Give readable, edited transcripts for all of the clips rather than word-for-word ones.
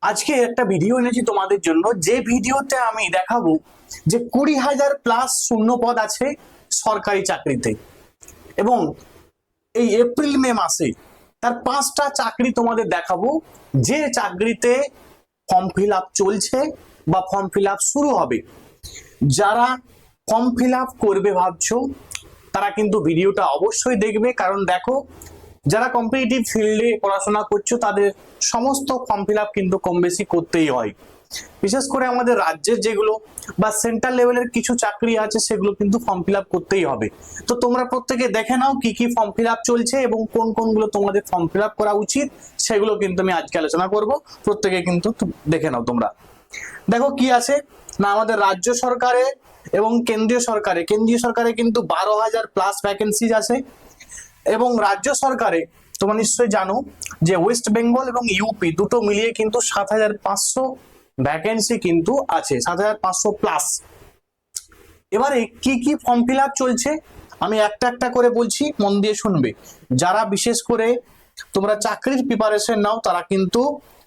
আজকে একটা ভিডিও এনেছি তোমাদের জন্য, যে ভিডিওতে আমি দেখাবো যে 20,000 প্লাস শূন্য পদ আছে সরকারি চাকরিতে। এবং এই এপ্রিল মে মাসে তার 5টা চাকরি তোমাদের দেখাবো, যে চাকরিতে ফর্ম ফিল আপ চলছে বা ফর্ম ফিল আপ শুরু হবে। যারা ফর্ম ফিল আপ করবে ভাবছো তারা কিন্তু ভিডিওটা অবশ্যই দেখবে, কারণ দেখো যারা কম্পিটিটিভ ফিল্ডে পড়াশোনা করছো তাদের সমস্ত ফর্ম ফিল আপ কিন্তু কম বেশি করতেই হয়। বিশেষ করে আমাদের রাজ্যের যেগুলো বা সেন্ট্রাল লেভেলের কিছু চাকরি আছে সেগুলো কিন্তু ফর্ম ফিল আপ করতেই হবে। তো তোমরা প্রত্যেকে দেখে নাও কি কি ফর্ম ফিল আপ চলছে এবং কোন কোনগুলো তোমাদের ফর্ম ফিল আপ করা উচিত, সেগুলো কিন্তু আমি আজকে আলোচনা করব। প্রত্যেকে কিন্তু দেখে নাও। তোমরা দেখো কি আছে না, আমাদের রাজ্য সরকারে এবং কেন্দ্রীয় সরকারে কিন্তু 12,000 প্লাস ভ্যাকেন্সি আছে। এবং রাজ্য সরকারে তোমরা নিশ্চয়ই জানো যে ওয়েস্ট বেঙ্গল এবং ইউপি দুটো মিলিয়ে কিন্তু 7,500 ভ্যাকেন্সি কিন্তু আছে, 7,500 প্লাস। এবারে কি কি ফর্ম ফিল আপ চলছে আমি একটা একটা করে বলছি, মন দিয়ে শুনবে। যারা বিশেষ করে তোমরা চাকরির প্রিপারেশন নাও তারা কিন্তু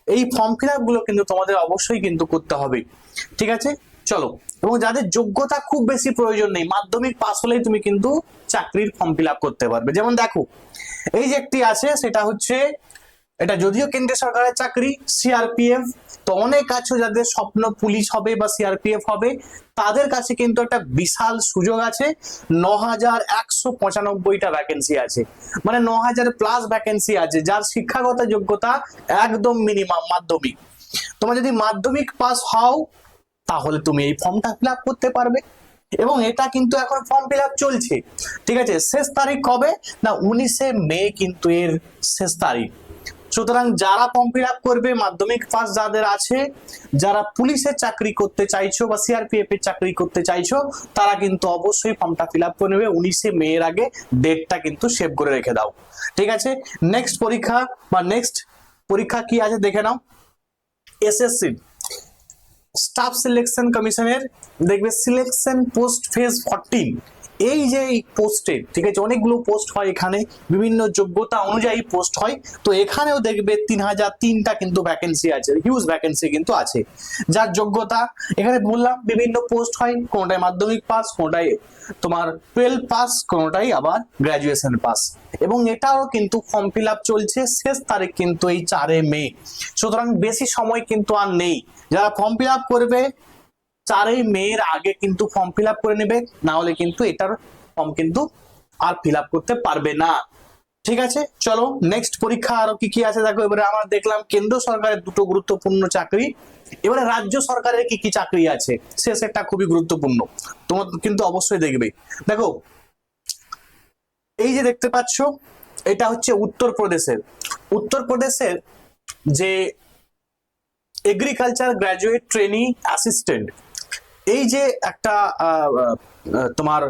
এই ফর্ম ফিল আপ গুলো কিন্তু তোমাদের অবশ্যই কিন্তু করতে হবে, ঠিক আছে? চলো। এবং যাদের যোগ্যতা খুব বেশি প্রয়োজন নেই, মাধ্যমিক পাস হলেই তুমি কিন্তু চাকরির ফর্ম ফিল আপ করতে পারবে। যেমন দেখো এই যে একটি আছে, সেটা হচ্ছে, এটা যদিও কেন্দ্রীয় সরকারের চাকরি, সিআরপিএফ। তো অনেক আছে যাদের স্বপ্ন পুলিশ হবে বা সিআরপিএফ হবে, তাদের কাছে কিন্তু একটা বিশাল সুযোগ আছে। 9,195টা ভ্যাকেন্সি আছে, মানে 9,000 প্লাস ভ্যাকেন্সি আছে। যার শিক্ষাগত যোগ্যতা একদম মিনিমাম মাধ্যমিক। তোমরা যদি মাধ্যমিক পাস হও তাহলে তুমি এই ফর্মটা ফিল আপ করতে পারবে। এবং এটা কিন্তু এখন ফর্ম ফিল আপ চলছে, ঠিক আছে? শেষ তারিখ কবে না 19শে মে কিন্তু এর শেষ তারিখ। সুতরাং যারা ফর্ম ফিল আপ করবে, মাধ্যমিক পাস যাদের আছে, যারা পুলিশের চাকরি করতে চাইছো বা সিআরপিএফ এর চাকরি করতে চাইছো, তারা কিন্তু অবশ্যই ফর্মটা ফিল আপ করে নেবে 19শে মে এর আগে। ডেটটা কিন্তু সেভ করে রেখে দাও, ঠিক আছে? নেক্সট পরীক্ষা বা নেক্সট পরীক্ষা কি আছে দেখে নাও। এসএসসি স্টাফ সিলেকশন কমিশনের দেখবে সিলেকশন পোস্ট ফেজ 14। এই যে এই পোস্টে, ঠিক আছে, অনেকগুলো পোস্ট হয় এখানে, বিভিন্ন যোগ্যতা অনুযায়ী পোস্ট হয়। তো এখানেও দেখবে 3,003টা কিন্তু ভ্যাকেন্সি আছে, হিউজ ভ্যাকেন্সি কিন্তু আছে। যার যোগ্যতা এখানে বললাম বিভিন্ন পোস্ট হয়, কোনটাই মাধ্যমিক পাস, কোনটাই তোমার 12 পাস, কোনটাই আবার গ্রাজুয়েশন পাস। এবং এটাও কিন্তু ফর্ম ফিল আপ চলছে, শেষ তারিখ কিন্তু এই 4 মে। সুতরাং বেশি সময় কিন্তু আর নেই। যারা ফর্ম ফিল আপ করবে 4 মে এর আগে কিন্তু ফর্ম ফিল আপ করে নেবে, না হলে কিন্তু এটার ফর্ম কিন্তু আর ফিল আপ করতে পারবে না, ঠিক আছে? চলো নেক্সট পরীক্ষা আরো কি কি আছে দেখো। এবারে আমরা দেখলাম কেন্দ্র সরকারের দুটো গুরুত্বপূর্ণ চাকরি। এবারে রাজ্য সরকারের কি কি চাকরি আছে, শেষ একটা খুবই গুরুত্বপূর্ণ, তোমার কিন্তু অবশ্যই দেখবে। দেখো এই যে দেখতে পাচ্ছ, এটা হচ্ছে উত্তরপ্রদেশের যে এগ্রিকালচার গ্রাজুয়েট ট্রেনি অ্যাসিস্ট্যান্ট, এই যে একটা তোমার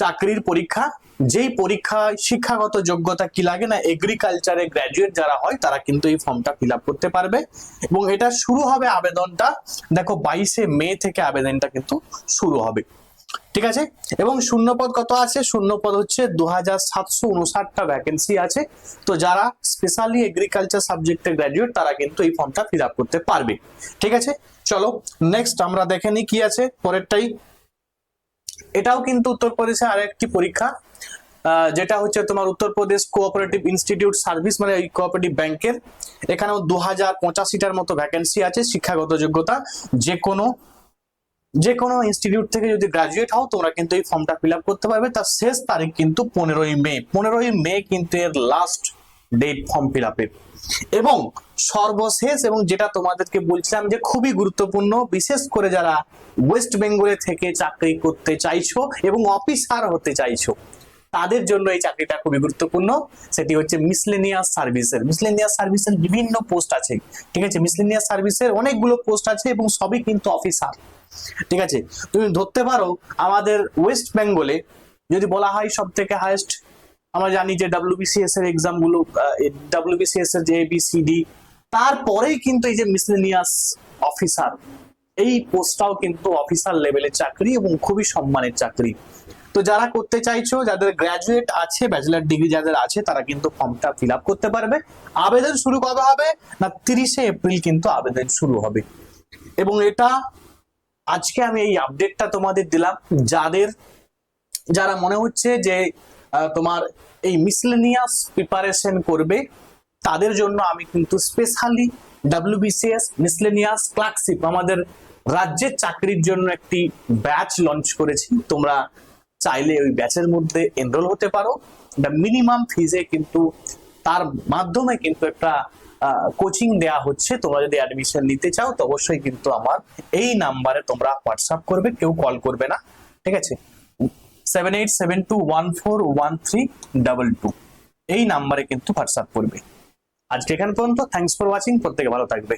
চাকরির পরীক্ষা, যেই পরীক্ষায় শিক্ষাগত যোগ্যতা কি লাগে না, এগ্রিকালচারে গ্রাজুয়েট যারা হয় তারা কিন্তু এই ফর্মটা ফিল আপ করতে পারবে। এবং এটা শুরু হবে আবেদনটা, দেখো 22শে মে থেকে আবেদনটা কিন্তু শুরু হবে, ঠিক আছে? এবং শূন্যপদ কত আছে? শূন্যপদ হচ্ছে 2,759টা ভ্যাকেন্সি আছে। তো যারা স্পেশালি এগ্রিকালচার সাবজেক্টে গ্র্যাজুয়েট তারা কিন্তু এই ফর্মটা ফিল আপ করতে পারবে, ঠিক আছে? চলো নেক্সট আমরা দেখে নিই কি আছে পরেরটাই। এটাও কিন্তু উত্তরপ্রদেশে আরেকটি পরীক্ষা, যেটা হচ্ছে তোমার উত্তরপ্রদেশ কোঅপারেটিভ ইনস্টিটিউট সার্ভিস, মানে এই কোঅপারেটিভ ব্যাংকের। এখানেও 2,085টার মতো ভ্যাকেন্সি আছে। শিক্ষাগত যোগ্যতা যে কোনো ইনস্টিটিউট থেকে যদি গ্রাজুয়েট হও তোমরা কিন্তু এই ফর্মটা ফিল আপ করতে পারবে। তার শেষ তারিখ কিন্তু 15ই মে কিন্তু এর লাস্ট ডেট ফর্ম ফিল আপের। এবং সর্বশেষ, এবং যেটা তোমাদেরকে বলছিলাম যে খুবই গুরুত্বপূর্ণ, বিশেষ করে যারা ওয়েস্ট বেঙ্গলে থেকে চাকরি করতে চাইছো এবং অফিসার হতে চাইছো তাদের জন্য এই চাকরিটা খুবই গুরুত্বপূর্ণ। সেটি হচ্ছে মিসলেনিয়াস সার্ভিসের বিভিন্ন পোস্ট আছে, ঠিক আছে? মিসলেনিয়াস সার্ভিসের অনেকগুলো পোস্ট আছে এবং সবই কিন্তু অফিসার, ঠিক আছে? তুমি ধরতে পারো আমাদের ওয়েস্ট বেঙ্গলে যদি বলা হয় সব থেকে হাইয়েস্ট, আমরা জানি যে ডাব্লিউবিসিএস এর এক্সাম গুলো, ডাব্লিউবিসিএস এর যে এবিসিডি, তারপরেই কিন্তু এই যে মিসলেনিয়াস অফিসার, এই পোস্টটাও কিন্তু অফিসার লেভেলের চাকরি এবং খুবই সম্মানের চাকরি। তো যারা করতে চাইছো, যাদের গ্র্যাজুয়েট আছে, ব্যাচেলার ডিগ্রি যাদের আছে, তারা কিন্তু ফর্মটা ফিল আপ করতে পারবে। আবেদন শুরু কবে হবে না, 30শে এপ্রিল কিন্তু আবেদন শুরু হবে। এবং এটা আজকে আমি এই আপডেটটা তোমাদের দিলাম, যারা মনে হচ্ছে যে তোমার এই মিসলেনিয়াস প্রিপারেশন করবে, তাদের জন্য আমি কিন্তু স্পেশালি WBCS মিসলেনিয়াস ক্লার্কশিপ আমাদের রাজ্যের চাকরির জন্য একটি ব্যাচ লঞ্চ করেছি। তোমরা চাইলে ওই ব্যাচের মধ্যে এনরোল হতে পারো। মিনিমাম ফিজে কিন্তু তার মাধ্যমে কিন্তু একটা কোচিং দেয়া হচ্ছে। তোমরা যদি অ্যাডমিশন নিতে চাও তো অবশ্যই কিন্তু আমার এই নাম্বারে তোমরা হোয়াটসঅ্যাপ করবে, কেউ কল করবে না, ঠিক আছে? 7872141322 এই নাম্বারে কিন্তু হোয়াটসঅ্যাপ করবে। আজকে এখান পর্যন্ত। Thanks for watching. প্রত্যেকে ভালো থাকবে।